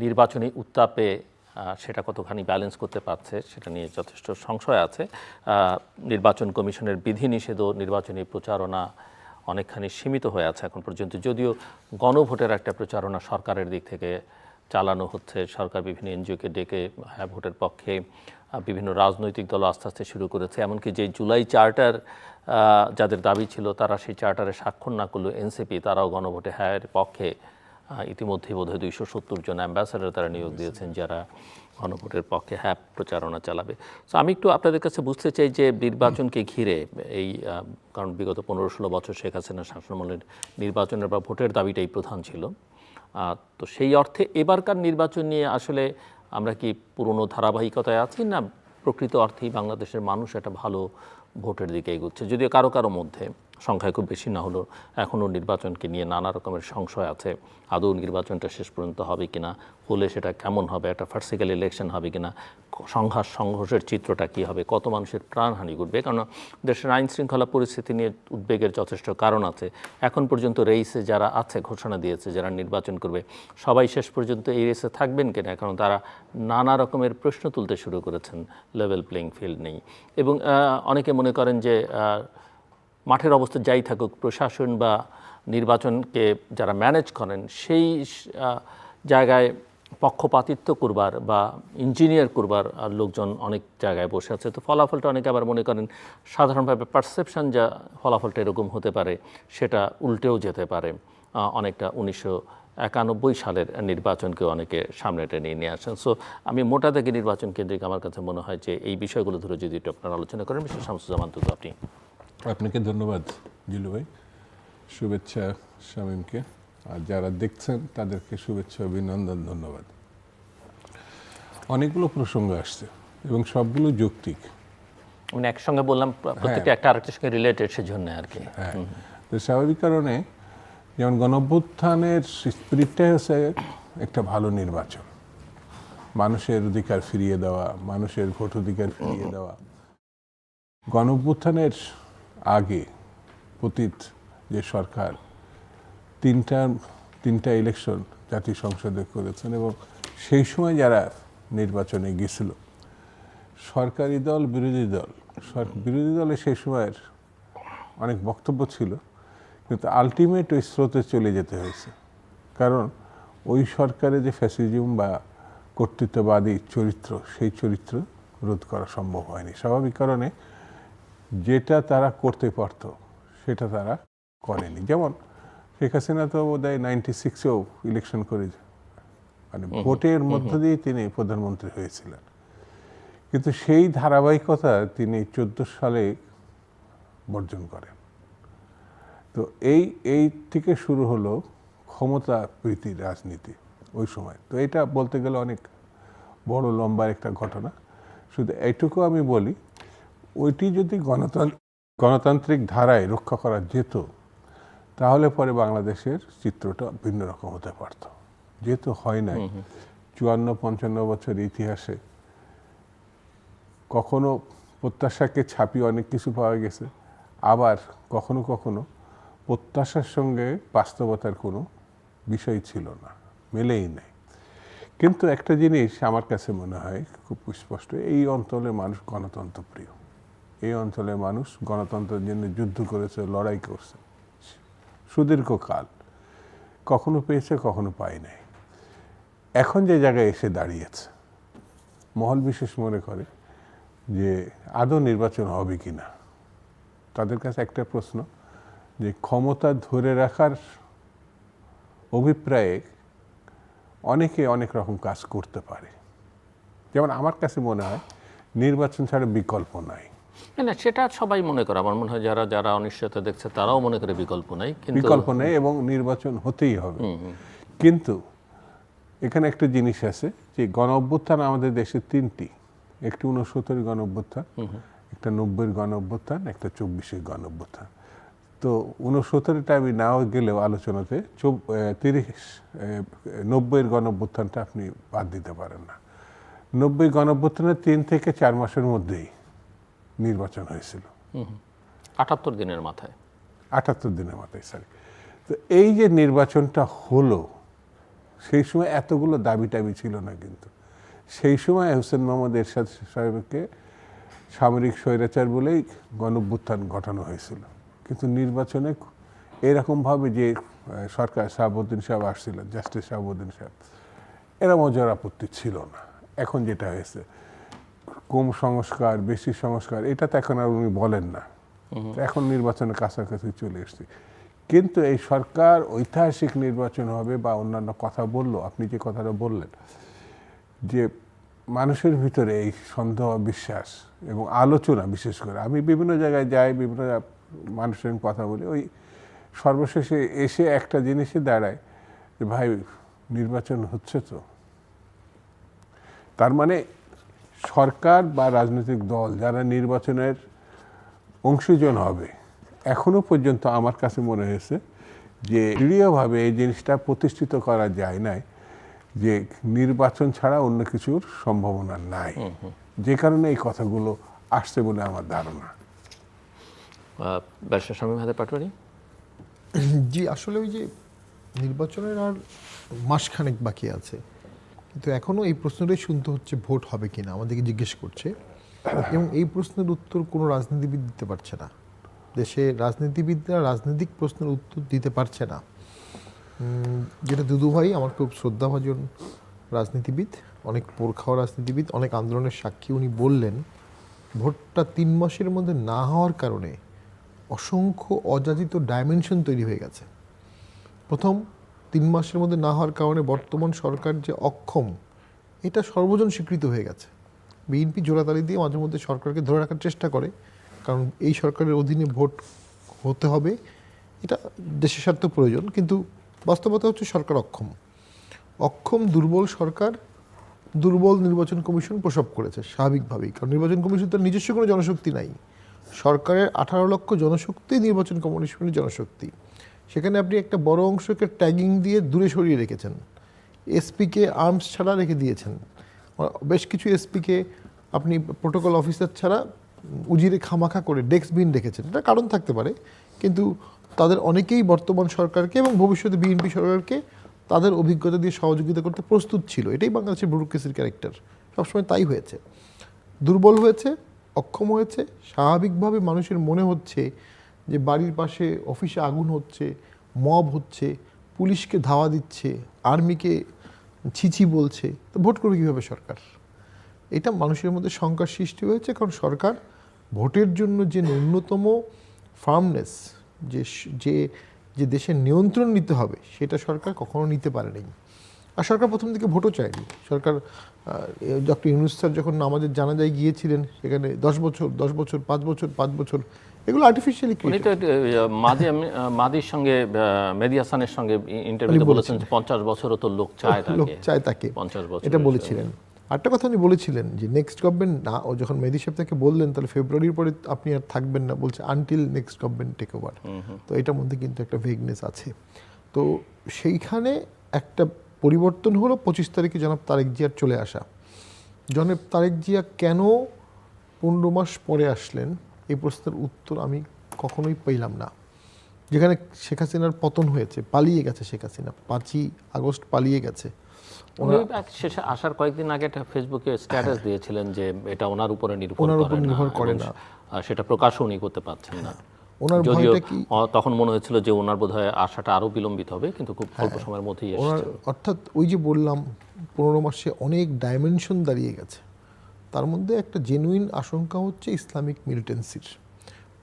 নির্বাচনী উত্তাপে সেটা কতখানি ব্যালেন্স করতে পারছে সেটা নিয়ে যথেষ্ট সংশয় আছে। নির্বাচন কমিশনের বিধিনিষেধ ও নির্বাচনী প্রচারণা অনেকখানি সীমিত হয়ে আছে এখন পর্যন্ত, যদিও গণভোটের একটা প্রচারণা সরকারের দিক থেকে চালানো হচ্ছে। সরকার বিভিন্ন এনজিওকে ডেকে হ্যাঁ ভোটের পক্ষে, বিভিন্ন রাজনৈতিক দল আস্তে আস্তে শুরু করেছে। এমনকি যে জুলাই চার্টার যাদের দাবি ছিল তারা সেই চার্টারে স্বাক্ষর না করলেও এনসিপি তারাও গণভোটে হ্যাঁর পক্ষে ইতিমধ্যেই বোধহয় 270 জন অ্যাম্বাসাডার তারা নিয়োগ দিয়েছেন যারা গণভোটের পক্ষে হ্যাঁ প্রচারণা চালাবে। তো আমি একটু আপনাদের কাছে বুঝতে চাই যে নির্বাচনকে ঘিরে এই, কারণ বিগত 15-16 বছর শেখ হাসিনা শাসনামলের নির্বাচনের বা ভোটের দাবিটাই প্রধান ছিল। তো সেই অর্থে এবারকার নির্বাচন নিয়ে আসলে আমরা কি পুরনো ধারাবাহিকতায় আছি, না প্রকৃত অর্থেই বাংলাদেশের মানুষ একটা ভালো ভোটের দিকে এগোচ্ছে? যদিও কারো কারো মধ্যে, সংখ্যায় খুব বেশি না হলেও এখনও নির্বাচনকে নিয়ে নানা রকমের সংশয় আছে। আদৌ নির্বাচনটা শেষ পর্যন্ত হবে কিনা, হলে সেটা কেমন হবে, একটা ফার্সিক্যাল ইলেকশন হবে কিনা, সংঘর্ষের চিত্রটা কী হবে, কত মানুষের প্রাণহানি ঘটবে। কারণ দেশের আইন শৃঙ্খলা পরিস্থিতি নিয়ে উদ্বেগের যথেষ্ট কারণ আছে। এখন পর্যন্ত রেইসে যারা আছে, ঘোষণা দিয়েছে যারা নির্বাচন করবে, সবাই শেষ পর্যন্ত এই রেসে থাকবেন কিনা, কারণ তারা নানা রকমের প্রশ্ন তুলতে শুরু করেছেন। লেভেল প্লেইং ফিল্ড নেই। এবং অনেকে মনে করেন যে মাঠের অবস্থা যাই থাকুক, প্রশাসন বা নির্বাচনকে যারা ম্যানেজ করেন সেই জায়গায় পক্ষপাতিত্ব করবার বা ইঞ্জিনিয়ার করবার লোকজন অনেক জায়গায় বসে আছে। তো ফলাফলটা অনেকে আবার মনে করেন সাধারণভাবে পারসেপশন যা ফলাফলটা এরকম হতে পারে সেটা উল্টেও যেতে পারে। অনেকটা 1991 সালের নির্বাচনকে অনেকে সামনে টেনে নিয়ে আসেন। সো আমি মোটা থেকে নির্বাচন কেন্দ্রিক আমার কাছে মনে হয় যে এই বিষয়গুলো ধরে যদি একটু আপনারা আলোচনা করেন। মিস্টার শামসুজ্জামান তুকু, আপনি। আপনাকে ধন্যবাদ জিলু ভাই, শুভেচ্ছা শামীমকে, আর যারা দেখছেন তাদেরকে শুভেচ্ছা অভিনন্দন, ধন্যবাদ। অনেকগুলো প্রসঙ্গ আসছে এবং সবগুলো যৌক্তিক। মানে একসঙ্গে বললাম, প্রত্যেকটা একটা আরেকটার সঙ্গে রিলেটেড, সেজন্য আর কি। হ্যাঁ, তো স্বাভাবিক কারণে যেমন গণঅভ্যুত্থানের স্পিরিটটাই হচ্ছে একটা ভালো নির্বাচন, মানুষের অধিকার ফিরিয়ে দেওয়া, মানুষের ভোট অধিকার ফিরিয়ে দেওয়া। গণঅভ্যুত্থানের আগে পতিত যে সরকার তিনটা ইলেকশন জাতীয় সংসদে করেছেন এবং সেই সময় যারা নির্বাচনে গেছিল, সরকারি দল বিরোধী দলে সেই সময়ের অনেক বক্তব্য ছিল, কিন্তু আলটিমেট ওই স্রোতে চলে যেতে হয়েছে। কারণ ওই সরকারে যে ফ্যাসিজম বা কর্তৃত্ববাদী চরিত্র, সেই চরিত্র রোধ করা সম্ভব হয়নি। স্বাভাবিক কারণে যেটা তারা করতে পারত সেটা তারা করেনি। যেমন শেখ হাসিনা তো বোধহয় 96-এও ইলেকশন করে, মানে ভোটের মধ্য দিয়ে তিনি প্রধানমন্ত্রী হয়েছিলেন, কিন্তু সেই ধারাবাহিকতা তিনি 14 সালে বর্জন করেন। তো এই থেকে শুরু হলো ক্ষমতা প্রীতির রাজনীতি ওই সময়। তো এটা বলতে গেলে অনেক বড় লম্বা একটা ঘটনা। শুধু এইটুকু আমি বলি, ওইটি যদি গণতান্ত্রিক ধারায় রক্ষা করা যেত তাহলে পরে বাংলাদেশের চিত্রটা ভিন্ন রকম হতে পারত। যেহেতু হয় নাই, 54-55 বছর ইতিহাসে কখনো প্রত্যাশাকে ছাপিয়ে অনেক কিছু পাওয়া গেছে, আবার কখনো কখনো প্রত্যাশার সঙ্গে বাস্তবতার কোনো বিষয় ছিল না, মেলেই নাই। কিন্তু একটা জিনিস আমার কাছে মনে হয় খুব স্পষ্ট, এই অঞ্চলের মানুষ গণতন্ত্র প্রিয়। এই অঞ্চলের মানুষ গণতন্ত্রের জন্য যুদ্ধ করেছে, লড়াই করছে সুদীর্ঘকাল, কখনো পেয়েছে কখনো পায় নাই। এখন যে জায়গায় এসে দাঁড়িয়েছে, মহল বিশেষ মনে করে যে আদৌ নির্বাচন হবে কি না। তাদের কাছে একটা প্রশ্ন, যে ক্ষমতা ধরে রাখার অভিপ্রায়ে অনেকে অনেক রকম কাজ করতে পারে। যেমন আমার কাছে মনে হয় নির্বাচন ছাড়া বিকল্প নাই। না, সেটা সবাই মনে করে। আমার মনে হয় যারা যারা অনিশ্চয়তা দেখছে তারাও মনে করে বিকল্প নাই, এবং নির্বাচন হতেই হবে। কিন্তু এখানে একটা জিনিস আছে যে গণঅভ্যুত্থান আমাদের দেশে তিনটি, একটি 69-এর গণঅভ্যুত্থান, একটা 90-এর গণঅভ্যুত্থান, একটা 24-এর গণঅভ্যুত্থান। তো 69-এরটা আমি নাও গেলেও আলোচনাতে 90-এর গণঅভ্যুত্থানটা আপনি বাদ দিতে পারেন না। 90 গণঅভ্যুত্থানের 3 থেকে 4 মাসের মধ্যেই নির্বাচন হয়েছিল, 78 দিনের মাথায়। 78 দিনের মাথায়, সরি। তো এই যে নির্বাচনটা হলো, সেই সময় এতগুলো দাবি টাবি ছিল না, কিন্তু সেই সময় হোসেন মোহাম্মদ এরশাদ সাহেবকে সামরিক স্বৈরাচার বলেই গণঅভ্যুত্থান ঘটানো হয়েছিল। কিন্তু নির্বাচনে এরকমভাবে যে সরকার শাহাবুদ্দিন সাহেব আসছিলেন, জাস্টিস শাহাবুদ্দিন সাহেব, এরা মজার আপত্তি ছিল না। এখন যেটা হয়েছে কম সংস্কার বেশি সংস্কার, এটা তো এখন আর উনি বলেন না। এখন নির্বাচনের কাছাকাছি চলে এসেছি, কিন্তু এই সরকার ঐতিহাসিক নির্বাচন হবে বা অন্যান্য কথা বললো, আপনি যে কথাটা বললেন যে মানুষের ভিতরে এই সন্দেহ বিশ্বাস এবং আলোচনা, বিশেষ করে আমি বিভিন্ন জায়গায় যাই, বিভিন্ন মানুষের কথা বলি, ওই সর্বশেষে এসে একটা জিনিসই দাঁড়ায় যে ভাই নির্বাচন হচ্ছে তো, তার মানে সরকার বা রাজনৈতিক দল যারা নির্বাচনের অংশীজন হবে, এখনো পর্যন্ত আমার কাছে মনে হয়েছে যে দৃঢ়ভাবে এই জিনিসটা প্রতিষ্ঠিত করা যায় নাই যে নির্বাচন ছাড়া অন্য কিছুর সম্ভাবনা নাই, যে কারণে এই কথাগুলো আসছে বলে আমার ধারণা। ব্যারিস্টার শামীম হায়দার পাটোয়ারি। জি, আসলে ওই যে নির্বাচনের আর মাসখানেক বাকি আছে, কিন্তু এখনও এই প্রশ্নটাই শুনতে হচ্ছে ভোট হবে কিনা, আমাদেরকে জিজ্ঞেস করছে, এবং এই প্রশ্নের উত্তর কোনো রাজনীতিবিদ দিতে পারছে না। দেশে রাজনীতিবিদরা রাজনৈতিক প্রশ্নের উত্তর দিতে পারছে না। যেটা দুদু ভাই আমার খুব শ্রদ্ধাভাজন রাজনীতিবিদ, অনেক পোরখাওয়া রাজনীতিবিদ, অনেক আন্দোলনের সাক্ষী, উনি বললেন ভোটটা 3 মাসের মধ্যে না হওয়ার কারণে অসংখ্য অযাচিত ডাইমেনশন তৈরি হয়ে গেছে। প্রথম, 3 মাসের মধ্যে না হওয়ার কারণে বর্তমান সরকার যে অক্ষম, এটা সর্বজন স্বীকৃত হয়ে গেছে। বিএনপি জোড়াতালি দিয়ে মাঝে মধ্যে সরকারকে ধরে রাখার চেষ্টা করে, কারণ এই সরকারের অধীনে ভোট হতে হবে, এটা দেশের স্বার্থ প্রয়োজন, কিন্তু বাস্তবতা হচ্ছে সরকার অক্ষম দুর্বল সরকার, দুর্বল নির্বাচন কমিশন প্রসব করেছে স্বাভাবিকভাবেই, কারণ নির্বাচন কমিশন তার নিজস্ব কোনো জনশক্তি নাই। সরকারের 18 লক্ষ জনশক্তি নির্বাচন কমিশনের জনশক্তি, সেখানে আপনি একটা বড় অংশকে ট্যাগিং দিয়ে দূরে সরিয়ে রেখেছেন, এসপিকে আর্মস ছাড়া রেখে দিয়েছেন, বেশ কিছু এসপিকে আপনি প্রোটোকল অফিসার ছাড়া উজিরে খামাখা করে ডেস্কবিন রেখেছেন। এটা কারণ থাকতে পারে, কিন্তু তাদের অনেকেই বর্তমান সরকারকে এবং ভবিষ্যতে বিএনপি সরকারকে তাদের অভিজ্ঞতা দিয়ে সহযোগিতা করতে প্রস্তুত ছিল। এটাই বাংলাদেশের ব্যুরোক্রেসির ক্যারেক্টার, সবসময় তাই হয়েছে। দুর্বল হয়েছে, অক্ষম হয়েছে, স্বাভাবিকভাবে মানুষের মনে হচ্ছে যে বাড়ির পাশে অফিসে আগুন হচ্ছে, মব হচ্ছে, পুলিশকে ধাওয়া দিচ্ছে, আর্মিকে ছিছি বলছে, তো ভোট করবে কীভাবে সরকার? এটা মানুষের মধ্যে শঙ্কার সৃষ্টি হয়েছে, কারণ সরকার ভোটের জন্য যে ন্যূনতম ফার্মনেস, যে যে দেশের নিয়ন্ত্রণ নিতে হবে, সেটা সরকার কখনো নিতে পারেনি। আর সরকার প্রথম দিকে ভোটও চায়নি। সরকার ডক্টর ইউনূস স্যার যখন আমাদের জানাজায় গিয়েছিলেন, সেখানে 10 বছর 5 বছর 5 বছর, এগুলো আর্টিফিশিয়ালি উনি তো মাদির সঙ্গে মেহেদী হাসানের সঙ্গে ইন্টারভিউতে বলেছেন 50 বছরও তো লোক চায় তাকে 50 বছর, এটা বলেছিলেন। আরেকটা কথা উনি বলেছিলেন যে নেক্সট গভর্নমেন্ট না, ও যখন মেহেদী সাহেব তাকে বললেন তাহলে ফেব্রুয়ারির পরে আপনি আর থাকবেন না, বলছে until next government take over. তো এটার মধ্যে কিন্তু একটা ভেগনেস আছে। তো সেইখানে একটা পরিবর্তন হলো 25 তারিখে জনাব তারেক জিয়ার চলে আসা। জনাব তারেক জিয়া কেন 15 মাস পরে আসলেন, এই প্রশ্নের উত্তর আমি কখনোই পেলাম না। যেখানে শেখ হাসিনার পতন হয়েছে, পালিয়ে গেছে শেখ হাসিনা, 5ই আগস্ট পালিয়ে গেছে। শেষে আসার কয়েকদিন আগে একটা ফেসবুকে স্ট্যাটাস দিয়েছিলেন যে এটা ওনার উপরে নির্ভর করে না, সেটা প্রকাশও উনি করতে পারছেন না। ওনার ভয়টা কি, তখন মনে হয়েছিল যে ওনার বোধহয় আসাটা আরো বিলম্বিত হবে, কিন্তু খুব অল্প সময়ের মধ্যেই এসেছে। অর্থাৎ ওই যে বললাম 15 মাসে অনেক ডাইমেনশন দাঁড়িয়ে গেছে। তার মধ্যে একটা জেনুইন আশঙ্কা হচ্ছে ইসলামিক মিলিটেন্সির।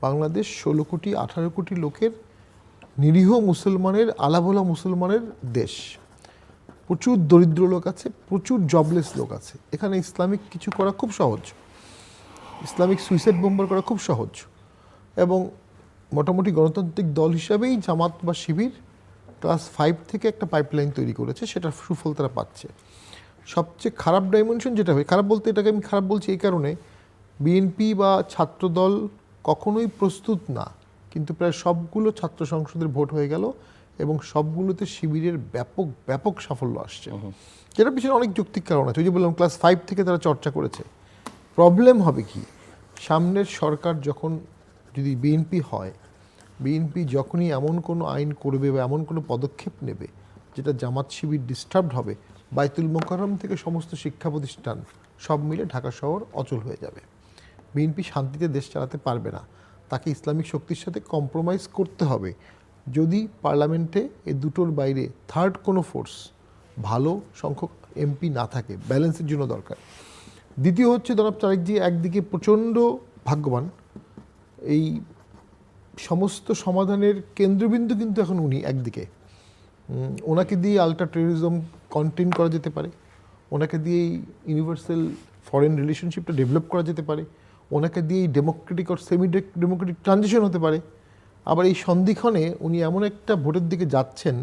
বাংলাদেশ 16 কোটি 18 কোটি লোকের নিরীহ মুসলমানের, আলাভোলা মুসলমানের দেশ। প্রচুর দরিদ্র লোক আছে, প্রচুর জবলেস লোক আছে। এখানে ইসলামিক কিছু করা খুব সহজ, ইসলামিক সুইসাইড বোম্বার করা খুব সহজ, এবং মোটামুটি গণতান্ত্রিক দল হিসাবেই জামাত বা শিবির ক্লাস 5 থেকে একটা পাইপলাইন তৈরি করেছে, সেটার সুফল তারা পাচ্ছে। সবচেয়ে খারাপ ডাইমেনশন যেটা হয়, খারাপ বলতে এটাকে আমি খারাপ বলছি এই কারণে, বিএনপি বা ছাত্রদল কখনোই প্রস্তুত না, কিন্তু প্রায় সবগুলো ছাত্র সংসদের ভোট হয়ে গেল এবং সবগুলোতে শিবিরের ব্যাপক ব্যাপক সাফল্য আসছে, যেটার পিছনে অনেক যৌক্তিক কারণ আছে। ওই যে বললাম ক্লাস 5 থেকে তারা চর্চা করেছে। প্রবলেম হবে কি, সামনের সরকার যখন যদি বিএনপি হয়, বিএনপি যখনই এমন কোনো আইন করবে বা এমন কোনো পদক্ষেপ নেবে, যেটা জামাত শিবির ডিস্টার্বড হবে, বাইতুল মোকাররম থেকে সমস্ত শিক্ষা প্রতিষ্ঠান সব মিলে ঢাকা শহর অচল হয়ে যাবে। বিএনপি শান্তিতে দেশ চালাতে পারবে না, তাকে ইসলামিক শক্তির সাথে কম্প্রোমাইজ করতে হবে। যদি পার্লামেন্টে এই দুটোর বাইরে থার্ড কোনো ফোর্স, ভালো সংখ্যক এমপি না থাকে, ব্যালেন্সের জন্য দরকার। দ্বিতীয় হচ্ছে জনাব তারেকজি একদিকে প্রচণ্ড ভাগ্যবান, এই সমস্ত সমাধানের কেন্দ্রবিন্দু কিন্তু এখন উনি একদিকে। ওনাকে দিয়ে আলট্রা টেরোরিজম কন্টেইন করা যেতে পারে, ওনাকে দিয়ে ইউনিভার্সাল ফরেন রিলেশনশিপটা ডেভেলপ করা যেতে পারে, ওনাকে দিয়ে ডেমোক্রেটিক আর সেমি ডেমোক্রেটিক ট্রানজিশন হতে পারে। আবার এই সন্ধিক্ষণে উনি এমন একটা ভোটের দিকে যাচ্ছেন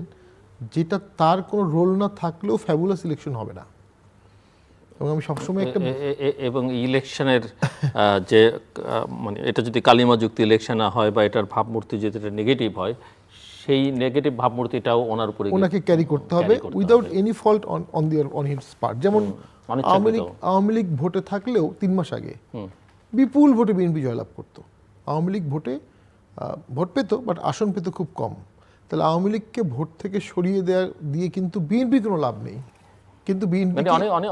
যেটা তার কোনো রোল না থাকলেও ফ্যাবুলাস ইলেকশন হবে না। এবং আমি সবসময় একটা এবং ইলেকশনের যে মানে এটা যদি কালিমা যুক্ত ইলেকশন হয় বা এটার ভাবমূর্তি যদি এটা নেগেটিভ হয়, সেই নেগেটিভ ভাবমূর্তিটাও ওনার উপরে ওনাকে ক্যারি করতে হবে without any fault on his part. যেমন আওয়ামী লীগ ভোটে থাকলেও 3 মাস আগে বিপুল ভোটে বিএনপি জয়লাভ করতো। আওয়ামী লীগ ভোটে ভোট পেত, বাট আসন পেত খুব কম। তাহলে আওয়ামী লীগকে ভোট থেকে সরিয়ে দিয়ে কিন্তু বিএনপি কোনো লাভ নেই। কিন্তু বিএনপি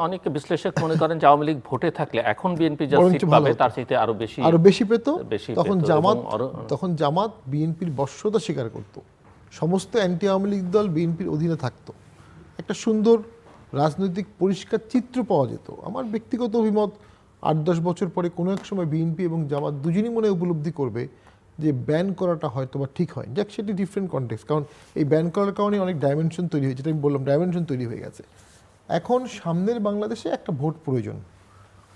অনেক বিশ্লেষক মনে করেন যে আওয়ামী লীগ ভোটে থাকলে এখন বিএনপি যা সিট পাবে তার চাইতে আরো বেশি পেত। তখন জামাত বিএনপির বশ্যতা স্বীকার করত, সমস্ত অ্যান্টি আওয়ামী লীগ দল বিএনপির অধীনে থাকতো, একটা সুন্দর রাজনৈতিক পরিষ্কার চিত্র পাওয়া যেত। আমার ব্যক্তিগত অভিমত 8-10 বছর পরে কোনো এক সময় বিএনপি এবং জামাত দুজনই মনে উপলব্ধি করবে যে ব্যান করাটা হয়তো বা ঠিক হয়। যাক, সেটি ডিফারেন্ট কনটেক্সট, কারণ এই ব্যান করার কারণে অনেক ডাইমেনশন তৈরি হয়েছে, যেটা আমি বললাম ডাইমেনশন তৈরি হয়ে গেছে। এখন সামনের বাংলাদেশে একটা ভোট প্রয়োজন,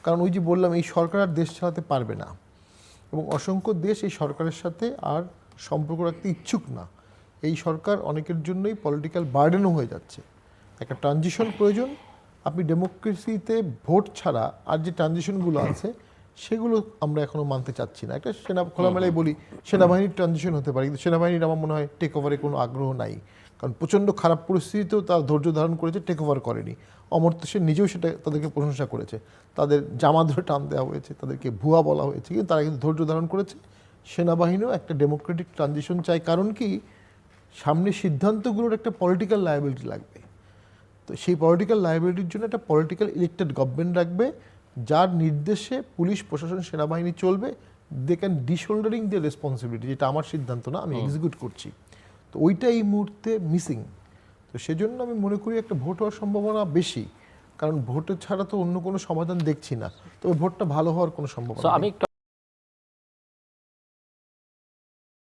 কারণ ওই যে বললাম এই সরকার আর দেশ চালাতে পারবে না এবং অসংখ্য দেশ এই সরকারের সাথে আর সম্পর্ক রাখতে ইচ্ছুক না। এই সরকার অনেকের জন্যই পলিটিক্যাল বার্ডেনও হয়ে যাচ্ছে। একটা ট্রানজিশন প্রয়োজন। আপনি ডেমোক্রেসিতে ভোট ছাড়া আর যে ট্রানজিশনগুলো আছে সেগুলো আমরা এখনও মানতে চাচ্ছি না। একটা খোলামেলায় বলি, সেনাবাহিনীর ট্রানজিশন হতে পারে, কিন্তু সেনাবাহিনীর আমার মনে হয় টেক ওভারে কোনো আগ্রহ নাই, কারণ প্রচণ্ড খারাপ পরিস্থিতিতেও তারা ধৈর্য ধারণ করেছে, টেক ওভার করেনি। অমর্ত্য সেন নিজেও সেটা তাদেরকে প্রশংসা করেছে। তাদের জামা ধরে টান দেওয়া হয়েছে, তাদেরকে ভুয়া বলা হয়েছে, কিন্তু তারা কিন্তু ধৈর্য ধারণ করেছে। সেনাবাহিনীও একটা ডেমোক্রেটিক ট্রানজিশন চাই, কারণ কি সামনের সিদ্ধান্তগুলোর একটা পলিটিক্যাল লায়াবিলিটি লাগবে। তো সেই পলিটিক্যাল লায়াবিলিটির জন্য একটা পলিটিক্যাল ইলেক্টেড গভর্নমেন্ট রাখবে, যার নির্দেশে পুলিশ প্রশাসন সেনাবাহিনী চলবে। দে ক্যান ডিশোল্ডারিং দ্য রেসপন্সিবিলিটি, যেটা আমার সিদ্ধান্ত না, আমি এক্সিকিউট করছি। তো ওইটা এই মুহূর্তে মিসিং। তো সেজন্য আমি মনে করি একটা ভোট হওয়ার সম্ভাবনা বেশি, কারণ ভোটের ছাড়া তো অন্য কোনো সমাধান দেখছি না। তবে ভোটটা ভালো হওয়ার কোনো সম্ভাবনা আমি